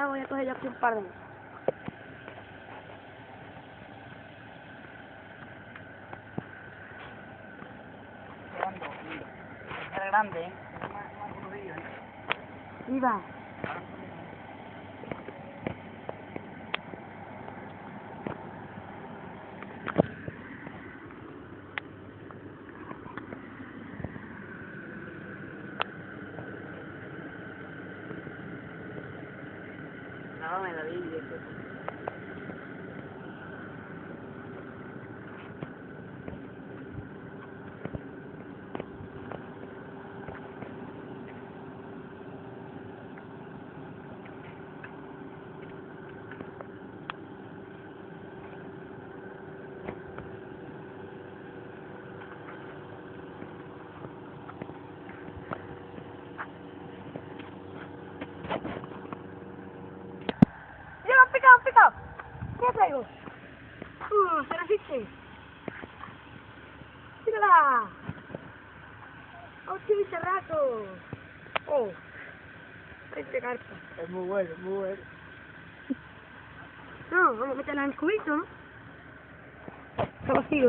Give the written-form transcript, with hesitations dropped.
ya voy a coger ya un par de ellos. Es grande, ¿eh? Iba. No, me la vi, ¡Picado! ¿Qué traigo? ¡Se la hiciste! ¡Mírala! ¡Oh, qué bicharraco! ¡Oh! Este carpa. Es muy bueno, muy bueno. No, vamos a meterla en el cubito, ¿no? Estamos así,